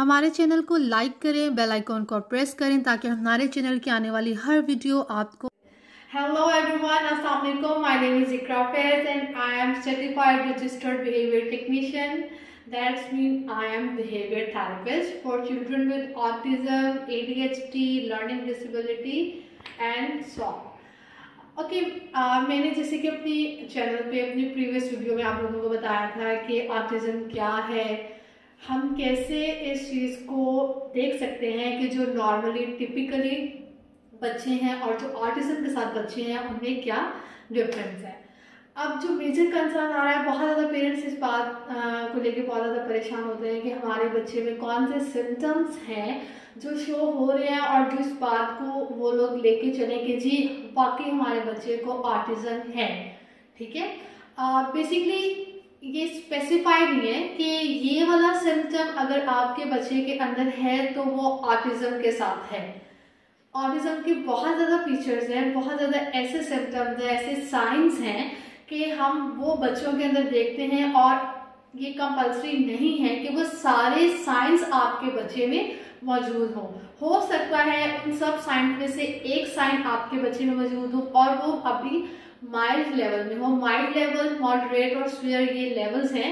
हमारे चैनल को लाइक करें, बेल आइकॉन को प्रेस करें ताकि हमारे चैनल की आने वाली हर वीडियो आपको। Hello everyone, Assalamualaikum. My name is Ikra Faiz and I am certified registered behavior technician. That means I am behavior therapist for children with autism, ADHD, learning disability and so on. Okay मैंने जैसे कि अपनी channel पे अपनी previous video में आप लोगों को बताया था कि ऑटिज्म क्या है, हम कैसे इस चीज़ को देख सकते हैं कि जो नॉर्मली टिपिकली बच्चे हैं और जो ऑटिज्म के साथ बच्चे हैं उनमें क्या डिफरेंस है। अब जो मेजर कंसर्न आ रहा है, बहुत ज़्यादा पेरेंट्स इस बात को लेकर बहुत ज़्यादा परेशान होते हैं कि हमारे बच्चे में कौन से सिम्टम्स हैं जो शो हो रहे हैं और जो इस बात को वो लोग लेके चले कि जी वाकई हमारे बच्चे को ऑटिज्म है। ठीक है, बेसिकली ये स्पेसिफाइड नहीं है कि ये वाला सिम्टम अगर आपके बच्चे के अंदर है तो वो ऑटिज्म के साथ है। ऑटिज्म के बहुत ज़्यादा फीचर्स हैं, बहुत ज़्यादा ऐसे सिम्टम्स हैं, ऐसे साइंस हैं कि हम वो बच्चों के अंदर देखते हैं और ये कंपल्सरी नहीं है कि वो सारे साइंस आपके बच्चे में मौजूद हो सकता है उन सब साइंस में से एक साइन आपके बच्चे में मौजूद हो और वो अभी माइल्ड लेवल में हो। माइल्ड लेवल, मॉडरेट और सीवियर ये लेवल्स हैं।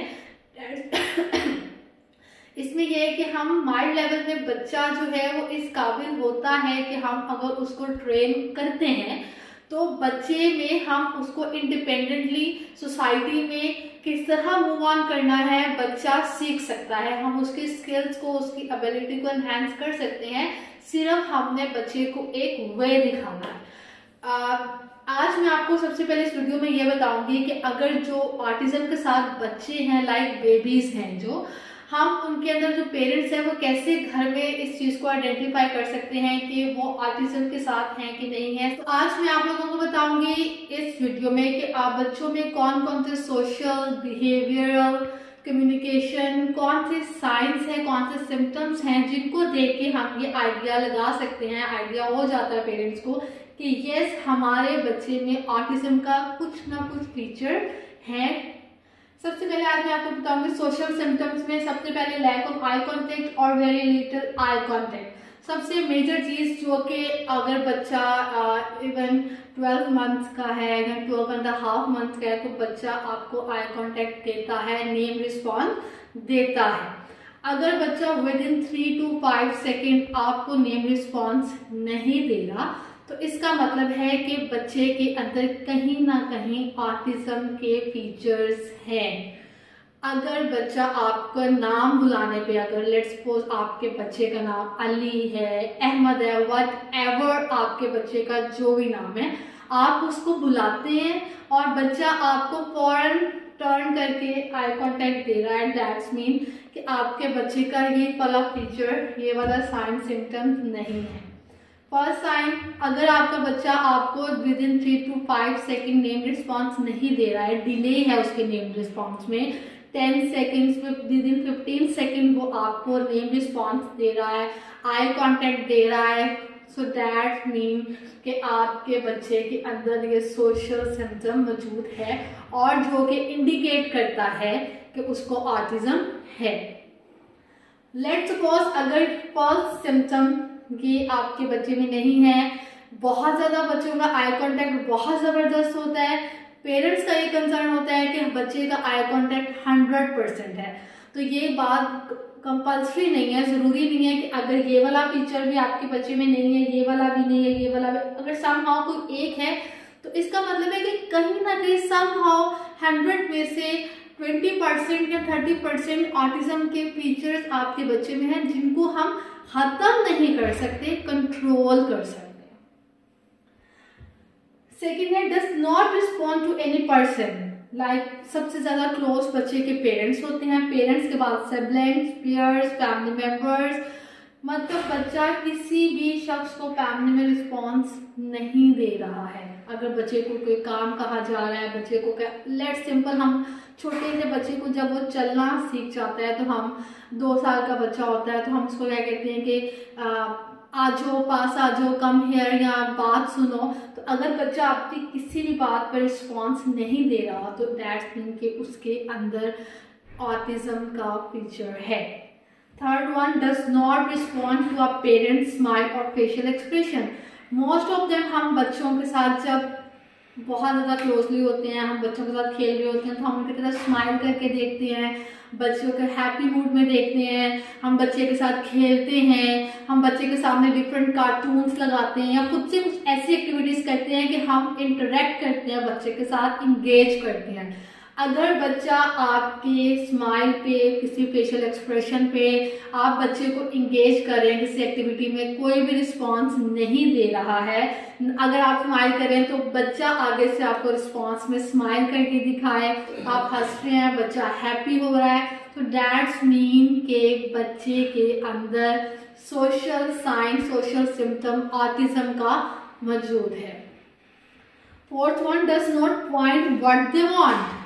इसमें यह है कि हम माइल्ड लेवल में बच्चा जो है वो इस काबिल होता है कि हम अगर उसको ट्रेन करते हैं तो बच्चे में हम उसको इंडिपेंडेंटली सोसाइटी में किस तरह मूव ऑन करना है बच्चा सीख सकता है। हम उसकी स्किल्स को, उसकी एबिलिटी को एनहांस कर सकते हैं, सिर्फ हमने बच्चे को एक वे दिखाना है। आज मैं आपको सबसे पहले इस वीडियो में ये बताऊंगी कि अगर जो ऑटिज्म के साथ बच्चे हैं, लाइक बेबीज हैं, जो हम उनके अंदर जो पेरेंट्स हैं वो कैसे घर में इस चीज को आइडेंटिफाई कर सकते हैं कि वो ऑटिज्म के साथ हैं कि नहीं है। तो आज मैं आप लोगों को बताऊंगी इस वीडियो में कि आप बच्चों में कौन कौन से सोशल, बिहेवियरल, कम्युनिकेशन, कौन से साइंस है, कौन से सिम्टम्स हैं जिनको देख के हम ये आइडिया लगा सकते हैं, आइडिया हो जाता है पेरेंट्स को कि यस हमारे बच्चे में ऑटिज्म का कुछ ना कुछ फीचर है। सबसे पहले आज मैं आपको बताऊंगी सोशल सिम्टम्स में सबसे पहले लैक ऑफ आई कांटेक्ट और वेरी लिटिल आई कांटेक्ट। सबसे मेजर चीज जो कि अगर बच्चा इवन 12 मंथ्स का है या 12.5 मंथ्स का है तो बच्चा आपको आई कांटेक्ट देता है, नेम रिस्पॉन्स देता है। अगर बच्चा विद इन 3 to 5 सेकेंड आपको नेम रिस्पॉन्स नहीं दे रहा तो इसका मतलब है कि बच्चे के अंदर कहीं ना कहीं ऑटिज्म के फीचर्स हैं। अगर बच्चा आपका नाम बुलाने पे, अगर लेट्स सपोज आपके बच्चे का नाम अली है, अहमद है, वट एवर आपके बच्चे का जो भी नाम है, आप उसको बुलाते हैं और बच्चा आपको फौरन टर्न करके आई कांटेक्ट दे रहा है, दैट्स मीन कि आपके बच्चे का ये वाला फीचर, ये वाला साइन सिम्टम नहीं है। फर्स्ट साइन, अगर आपका बच्चा आपको with in 3 to 5 second name response नहीं दे रहा है, डिले है उसके नेम रिस्पॉन्स में, 10 सेकेंड्स में विद इन 15 सेकेंड वो आपको नेम रिस्पॉन्स दे रहा है, आई कांटेक्ट दे रहा है, सो दैट मीन कि आपके बच्चे के अंदर ये सोशल सिम्टम मौजूद है और जो कि इंडिकेट करता है कि उसको ऑटिज्म है। लेट्स सपोज अगर फर्स्ट सिम्टम ये आपके बच्चे में नहीं है, बहुत ज्यादा बच्चों का आई कांटेक्ट बहुत जबरदस्त होता है, पेरेंट्स का ये कंसर्न होता है कि बच्चे का आई कांटेक्ट 100% है, तो ये बात कंपल्सरी नहीं है, जरूरी नहीं है कि अगर ये वाला फीचर भी आपके बच्चे में नहीं है, ये वाला भी नहीं है, ये वाला भी, अगर समहाउ कोई एक है तो इसका मतलब है कि कहीं ना कहीं समहाउ 100 में से 20% या 30% ऑटिज्म के फीचर्स आपके बच्चे में हैं जिनको हम खत्म नहीं कर सकते, कंट्रोल कर सकते। सेकेंड है does not respond to any person, like सबसे ज्यादा क्लोज बच्चे के पेरेंट्स होते हैं, पेरेंट्स के बाद सिबलिंग्स, पीयर्स, फैमिली मेंबर्स, मतलब बच्चा किसी भी शख्स को फैमिली में रिस्पॉन्स नहीं दे रहा है। अगर बच्चे को कोई काम कहा जा रहा है, बच्चे को क्या, लेट्स सिंपल, हम छोटे से बच्चे को जब वो चलना सीख जाता है तो हम 2 साल का बच्चा होता है तो हम उसको क्या कहते हैं कि आजो, पास आजो, कम हेयर, या बात सुनो। तो अगर बच्चा आपकी किसी भी बात पर रिस्पॉन्स नहीं दे रहा तो दैट्स मीन कि उसके अंदर ऑटिज्म का फीचर है। Third one, does not respond to a parents smile और facial expression. Most of them हम बच्चों के साथ जब बहुत ज़्यादा क्लोजली होते हैं, हम बच्चों के साथ खेल रहे होते हैं, तो हम उनकी तरफ स्माइल करके देखते हैं, बच्चों के हैप्पी मूड में देखते हैं, हम बच्चे के साथ खेलते हैं, हम बच्चे के सामने डिफरेंट कार्टून्स लगाते हैं या खुद से कुछ ऐसी एक्टिविटीज करते हैं कि हम इंटरेक्ट करते हैं, बच्चे के साथ इंगेज करते हैं। अगर बच्चा आपके स्माइल पे, किसी फेशियल एक्सप्रेशन पे आप बच्चे को इंगेज कर रहे हैं किसी एक्टिविटी में, कोई भी रिस्पॉन्स नहीं दे रहा है, अगर आप स्माइल करें तो बच्चा आगे से आपको रिस्पॉन्स में स्माइल करके दिखाए, आप हंस रहे हैं, बच्चा हैप्पी हो रहा है, तो दैट्स मीन के बच्चे के अंदर social sign, social symptom autism का मौजूद है। Fourth one, does not point what they want.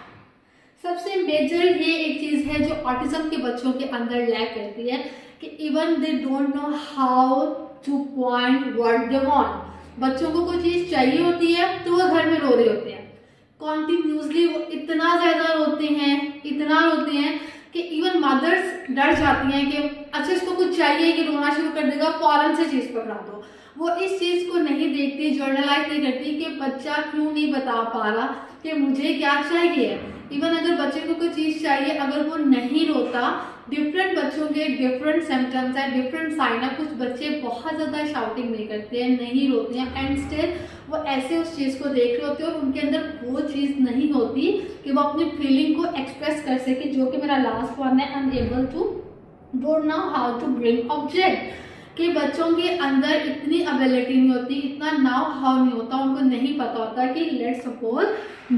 सबसे मेजर ये एक चीज है जो ऑटिज्म के बच्चों के अंदर लैक करती है कि even they don't know how two point what they want. बच्चों को कोई चीज चाहिए होती है तो वो घर में रो रहे होते हैं, कॉन्टिन्यूसली वो इतना ज्यादा रोते हैं, इतना रोते हैं कि इवन मदर्स डर जाती हैं कि अच्छा इसको कुछ चाहिए कि रोना शुरू कर देगा, फौरन से चीज पकड़ा दो। वो इस चीज को नहीं देखती, जर्नलाइज नहीं करती कि बच्चा क्यों नहीं बता पा रहा कि मुझे क्या चाहिए। इवन अगर बच्चे को कोई चीज चाहिए, अगर वो नहीं रोता, डिफरेंट बच्चों के डिफरेंट सिम्टम्स है, डिफरेंट साइन है। कुछ बच्चे बहुत ज्यादा शाउटिंग नहीं करते हैं, नहीं रोते हैं, एंड स्टिल वो ऐसे उस चीज को देख रहे होते हैं और उनके अंदर वो चीज नहीं होती कि वो अपनी फीलिंग को एक्सप्रेस कर सके, जो कि मेरा लास्ट वन है, unable to don't know how to bring object. कि बच्चों के अंदर इतनी एबिलिटी नहीं होती, इतना नाउ हाउ नहीं होता, उनको नहीं पता होता कि लेट्स सपोज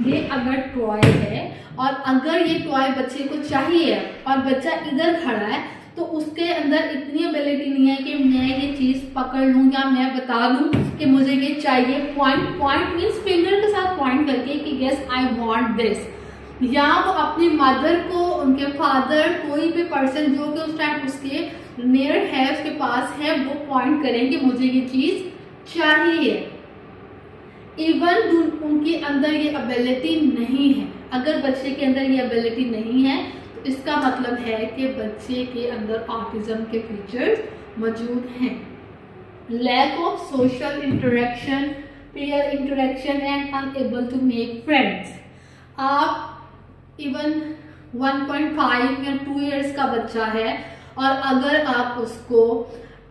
ये अगर टॉय है और अगर ये टॉय बच्चे को चाहिए और बच्चा इधर खड़ा है, तो उसके अंदर इतनी एबिलिटी नहीं है कि मैं ये चीज पकड़ लूं या मैं बता दूं कि मुझे ये चाहिए। पॉइंट मीन्स फिंगर के साथ पॉइंट करके कि यस आई वांट दिस, या वो अपनी मदर को, उनके फादर, कोई भी पर्सन जो कि उस टाइम उसके नियर है, उसके पास है, वो पॉइंट करें कि मुझे ये चीज चाहिए। इवन उनके अंदर ये एबिलिटी नहीं है। अगर बच्चे के अंदर ये एबिलिटी नहीं है तो इसका मतलब है कि बच्चे के अंदर ऑटिज्म के फीचर्स मौजूद हैं। Lack of social interaction, peer interaction and unable to make friends. आप इवन 1.5 या 2 इयर्स का बच्चा है और अगर आप उसको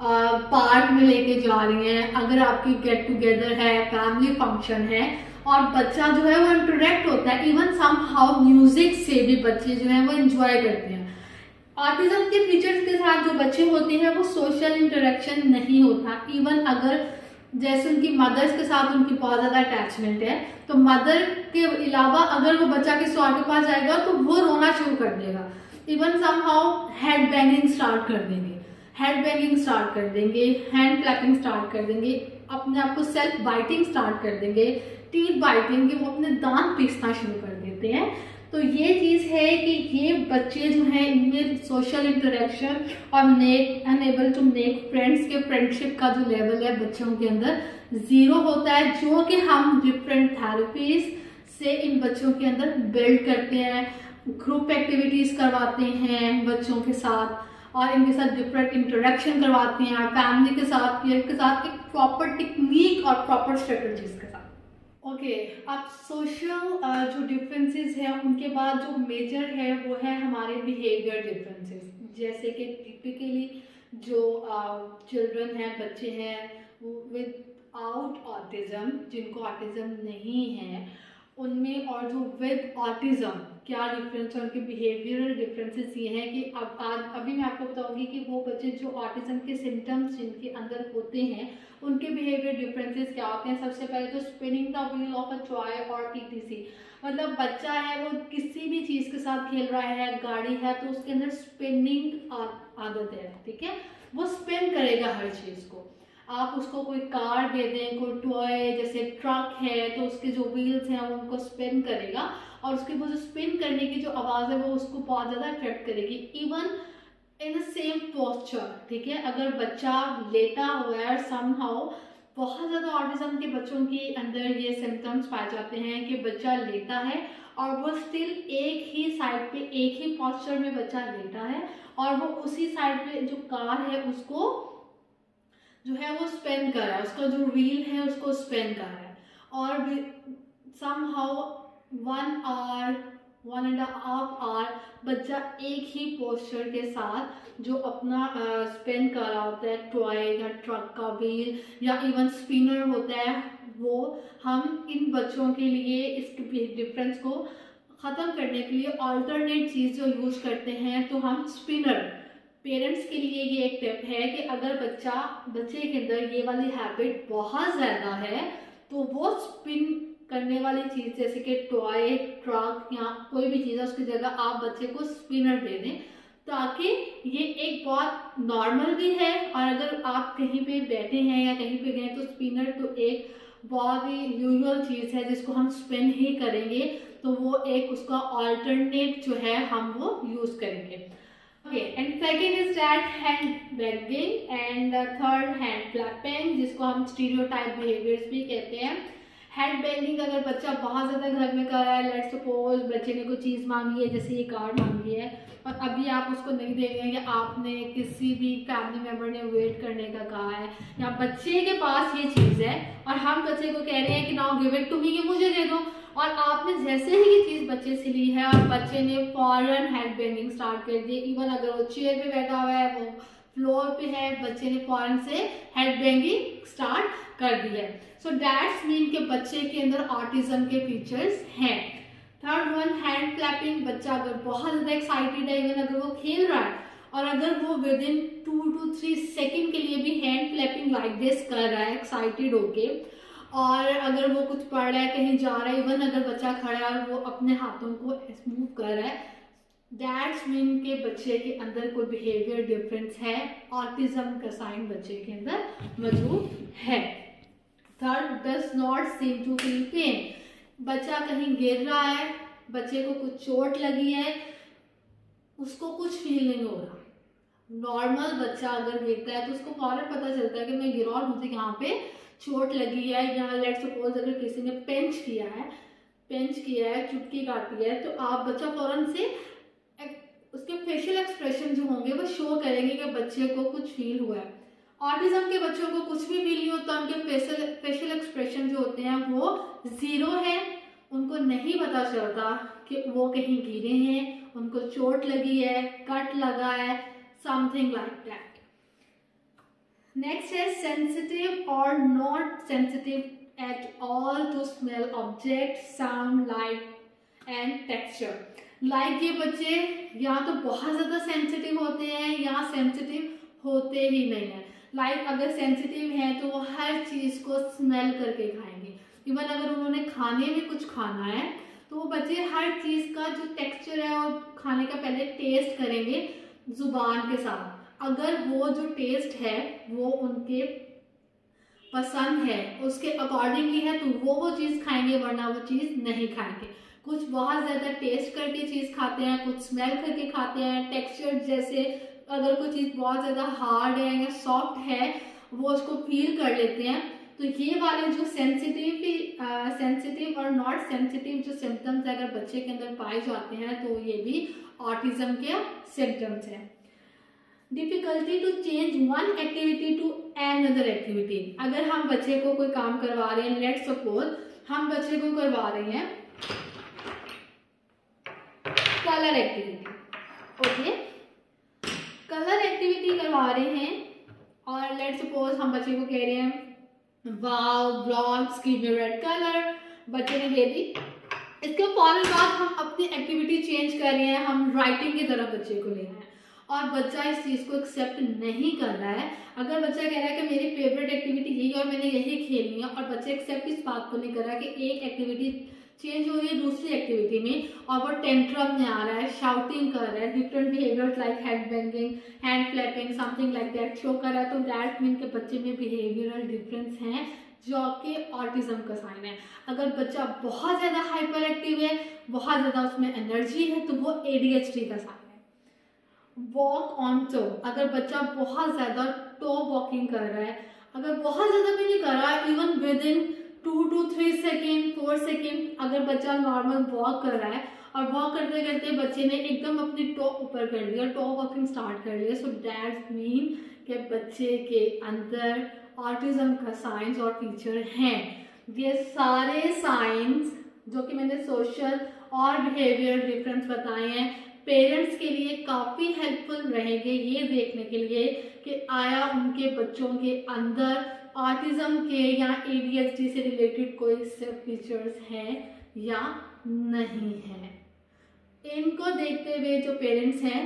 पार्क में लेके जा रही हैं, अगर आपकी गेट टुगेदर है, फैमिली फंक्शन है और बच्चा जो है वो इंटरेक्ट होता है, इवन सम हाउ म्यूजिक से भी बच्चे जो है वो एंजॉय करते हैं। ऑटिज्म के फीचर्स के साथ जो बच्चे होते हैं वो सोशल इंटरेक्शन नहीं होता। इवन अगर जैसे उनकी मदर्स के साथ उनकी बहुत ज्यादा अटैचमेंट है, तो मदर के अलावा अगर वो बच्चा किसी और के पास जाएगा तो वो रोना शुरू कर देगा। Even somehow head banging start कर देंगे, हैंड क्लैपिंग स्टार्ट कर देंगे, अपने आप को सेल्फ बाइटिंग स्टार्ट कर देंगे, टीथ बाइटिंग के वो अपने दांत पीसना शुरू कर देते हैं। तो ये चीज है कि ये बच्चे जो हैं इनमें सोशल इंटरेक्शन और अनएबल टू मेक फ्रेंड्स के फ्रेंडशिप का जो लेवल है बच्चों के अंदर 0 होता है, जो कि हम डिफरेंट थेरेपीज से इन बच्चों के अंदर बिल्ड करते हैं, ग्रुप एक्टिविटीज करवाते हैं बच्चों के साथ और इनके साथ डिफरेंट इंटरेक्शन करवाते हैं, फैमिली के साथ, पीयर के साथ, एक प्रॉपर टेक्निक और प्रॉपर स्ट्रेटजीज के साथ। ओके, अब सोशल जो डिफरेंसेस हैं उनके बाद जो मेजर है वो है हमारे बिहेवियर डिफरेंसेस। जैसे कि टिपिकली जो चिल्ड्रन हैं, बच्चे हैं विद ऑटिज्म, जिनको ऑटिज्म नहीं है उनमें, और जो विद ऑटिज्म क्या डिफरेंस है, उनके बिहेवियरल डिफरेंसेस ये हैं कि अभी मैं आपको बताऊंगी कि वो बच्चे जो ऑटिज्म के सिम्टम्स जिनके अंदर होते हैं उनके बिहेवियर डिफरेंसेस क्या होते हैं। सबसे पहले तो spinning the wheel of a toy और ईटीसी, मतलब बच्चा है वो किसी भी चीज के साथ खेल रहा है, गाड़ी है तो उसके अंदर स्पिनिंग आदत है, ठीक है, वो स्पिन करेगा हर चीज को। आप उसको कोई कार दे दें, कोई टॉय जैसे ट्रक है तो उसके जो व्हील्स हैं वो उनको स्पिन करेगा और उसकी वो जो स्पिन करने की जो आवाज है वो उसको बहुत ज्यादा अट्रैक्ट करेगी। Even in the same posture, ठीक है, अगर बच्चा लेटा हुआ है समहाउ बहुत ज़्यादा ऑटिज्म के बच्चों के अंदर ये सिम्टम्स पाए जाते हैं कि बच्चा लेटा है और वो स्टिल एक ही साइड पे, एक ही पोस्चर में बच्चा लेटा है और वो उसी साइड पे जो कार है उसको जो है वो स्पिन कर रहा है, उसका जो व्हील है उसको स्पिन कर रहा है। और समहाउ 1 आवर 1.5 आवर बच्चा एक ही पोस्चर के साथ जो अपना स्पिन कर रहा होता है, टॉय या ट्रक का व्हील या इवन स्पिनर होता है, वो हम इन बच्चों के लिए इस डिफरेंस को ख़त्म करने के लिए अल्टरनेट चीज़ जो यूज़ करते हैं, तो हम स्पिनर। पेरेंट्स के लिए ये एक टिप है कि अगर बच्चे के अंदर ये वाली हैबिट बहुत ज़्यादा है तो वो स्पिन करने वाली चीज़ जैसे कि टॉय, ट्रक या कोई भी चीज़ है उसकी जगह आप बच्चे को स्पिनर दे दें, ताकि ये एक बहुत नॉर्मल भी है और अगर आप कहीं पे बैठे हैं या कहीं पे गए तो स्पिनर तो एक बहुत ही यूजुअल चीज़ है जिसको हम स्पिन ही करेंगे, तो वो एक उसका ऑल्टरनेट जो है हम वो यूज़ करेंगे। Okay, and second is that hand wagging and third hand clapping, जिसको हम stereotype behaviors भी कहते हैं। हैंड बैंगिंग अगर बच्चा बहुत ज़्यादा घर में कर रहा है, लेट्स सपोज बच्चे ने कोई चीज़ मांगी है, जैसे ये कार्ड मांगी है और अभी आप उसको नहीं दे रहे हैं या आपने किसी भी फैमिली मेम्बर ने वेट करने का कहा है या बच्चे के पास ये चीज़ है और हम बच्चे को कह रहे हैं कि now give it to me, ये मुझे दे दो, और आपने जैसे ही ये चीज़ बच्चे से ली है और बच्चे ने फौरन हैंड बैंगिंग स्टार्ट कर दी, इवन अगर वो चेयर पे बैठा हुआ है, वो फ्लोर पे है, बच्चे ने फौरन से हैंड बैंगिंग स्टार्ट कर दी है। सो दैट्स मीन के बच्चे के अंदर ऑटिज्म के फीचर्स हैं। Third one, hand clapping. बच्चा अगर बहुत ज़्यादा एक्साइटेड है, इवन अगर वो खेल रहा है और अगर वो विद इन 2 to 3 सेकेंड के लिए भी हैंड क्लैपिंग लाइक दिस कर रहा है एक्साइटेड होके, और अगर वो कुछ पढ़ रहा है, कहीं जा रहा है, इवन अगर बच्चा खड़ा है और वो अपने हाथों को मूव कर रहा है, दैट्स मीन के बच्चे के अंदर कोई बिहेवियर डिफरेंस है, ऑटिज्म का साइन बच्चे के अंदर मौजूद है। Third, does not seem to feel pain. बच्चा कहीं गिर रहा है, बच्चे को कुछ चोट लगी है, उसको कुछ फील नहीं हो रहा। नॉर्मल बच्चा अगर गिरता है तो उसको फौरन पता चलता है कि मैं गिरा और मुझे यहाँ पे चोट लगी है, या लेट्स सपोज अगर किसी ने पेंच किया है, चुटकी काटी है, तो आप बच्चा फौरन से उसके फेशियल एक्सप्रेशन जो होंगे वो शो करेंगे कि बच्चे को कुछ फील हुआ है। ऑटिज्म के बच्चों को कुछ भी फील नहीं होता, उनके फेशियल एक्सप्रेशन जो होते हैं वो 0 है, उनको नहीं पता चलता कि वो कहीं गिरे हैं, उनको चोट लगी है, कट लगा है, समथिंग लाइक दैट। नेक्स्ट है सेंसिटिव और not sensitive at all to smell object, sound, light and texture. Like ये बच्चे या तो बहुत ज़्यादा सेंसिटिव होते हैं या सेंसिटिव होते ही नहीं है। लाइक अगर सेंसिटिव है तो वो हर चीज़ को स्मेल करके खाएंगे, इवन अगर उन्होंने खाने में कुछ खाना है तो वो बच्चे हर चीज़ का जो टेक्सचर है और खाने का पहले टेस्ट करेंगे जुबान के साथ। अगर वो जो टेस्ट है वो उनके पसंद है, उसके अकॉर्डिंगली है, तो वो चीज़ खाएंगे, वरना वो चीज़ नहीं खाएंगे। कुछ बहुत ज़्यादा टेस्ट करके चीज़ खाते हैं, कुछ स्मेल करके खाते हैं, टेक्सचर जैसे अगर कोई चीज़ बहुत ज़्यादा हार्ड है या सॉफ्ट है वो उसको फील कर लेते हैं। तो ये वाले जो सेंसिटिव और नॉट सेंसिटिव जो सिम्टम्स अगर बच्चे के अंदर पाए जाते हैं तो ये भी ऑटिज्म के सिम्टम्स हैं। Difficulty to change one activity to another activity. अगर हम बच्चे को कोई काम करवा रहे हैं, लेट्स सपोज हम बच्चे को करवा रहे हैं colour activity, okay, colour activity करवा रहे हैं और लेट्स सपोज हम बच्चे को कह रहे हैं wow blocks give me red colour, बच्चे ने दे दी। इसके फौरन बाद हम अपनी एक्टिविटी चेंज कर रहे हैं, हम राइटिंग की तरफ बच्चे को ले रहे हैं और बच्चा इस चीज़ को एक्सेप्ट नहीं कर रहा है। अगर बच्चा कह रहा है कि मेरी फेवरेट एक्टिविटी यही और मैंने यही खेलनी है और बच्चा एक्सेप्ट इस बात को नहीं कर रहा कि एक एक्टिविटी चेंज हो रही है दूसरी एक्टिविटी में और वो टेंट्रम में आ रहा है, शाउटिंग कर रहा है, different behaviours like hand banging, hand clapping, something like that show कर रहा है, तो दैट मीन के बच्चे में बिहेवियरल डिफरेंस हैं जो कि ऑटिज्म का साइन है। अगर बच्चा बहुत ज़्यादा हाइपर एक्टिव है, बहुत ज़्यादा उसमें एनर्जी है, तो वो ADHD का साइन है। वॉक ऑन टो, अगर बच्चा बहुत ज़्यादा टो वॉकिंग कर रहा है, अगर बहुत ज़्यादा मैंने करा even with in 2 to 3 second 4 second, अगर बच्चा नॉर्मल वॉक कर रहा है और वॉक करते करते बच्चे ने एकदम अपनी टो ऊपर कर लिया, टो वॉकिंग स्टार्ट कर लिया, सो दैट्स मीन कि बच्चे के अंदर ऑटिज्म का साइंस और फीचर हैं। ये सारे साइंस जो कि मैंने सोशल और बिहेवियर डिफरेंस बताए हैं, पेरेंट्स के लिए काफ़ी हेल्पफुल रहेंगे ये देखने के लिए कि आया उनके बच्चों के अंदर ऑटिज्म के या ADHD से रिलेटेड कोई से फीचर्स हैं या नहीं है। इनको देखते हुए जो पेरेंट्स हैं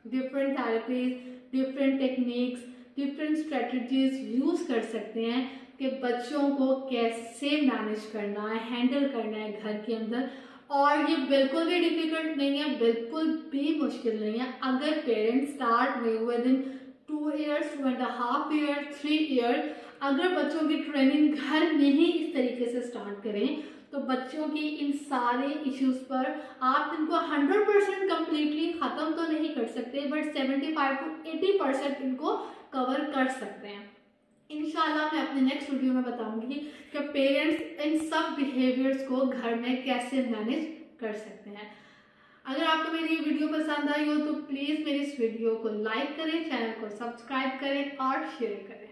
different therapies, different techniques, different strategies use कर सकते हैं कि बच्चों को कैसे मैनेज करना है, हैंडल करना है घर के अंदर। और ये बिल्कुल भी डिफिकल्ट नहीं है, बिल्कुल भी मुश्किल नहीं है। अगर पेरेंट्स स्टार्ट में with in 2 years, 2.5 years, 3 years अगर बच्चों की ट्रेनिंग घर में ही इस तरीके से स्टार्ट करें तो बच्चों की इन सारे इश्यूज पर आप इनको 100% कम्प्लीटली ख़त्म तो नहीं कर सकते, बट 75 to 80% इनको कवर कर सकते हैं। इंशाल्लाह मैं अपने नेक्स्ट वीडियो में बताऊंगी कि पेरेंट्स इन सब बिहेवियर्स को घर में कैसे मैनेज कर सकते हैं। अगर आपको मेरी ये वीडियो पसंद आई हो तो प्लीज़ मेरी इस वीडियो को लाइक करें, चैनल को सब्सक्राइब करें और शेयर करें।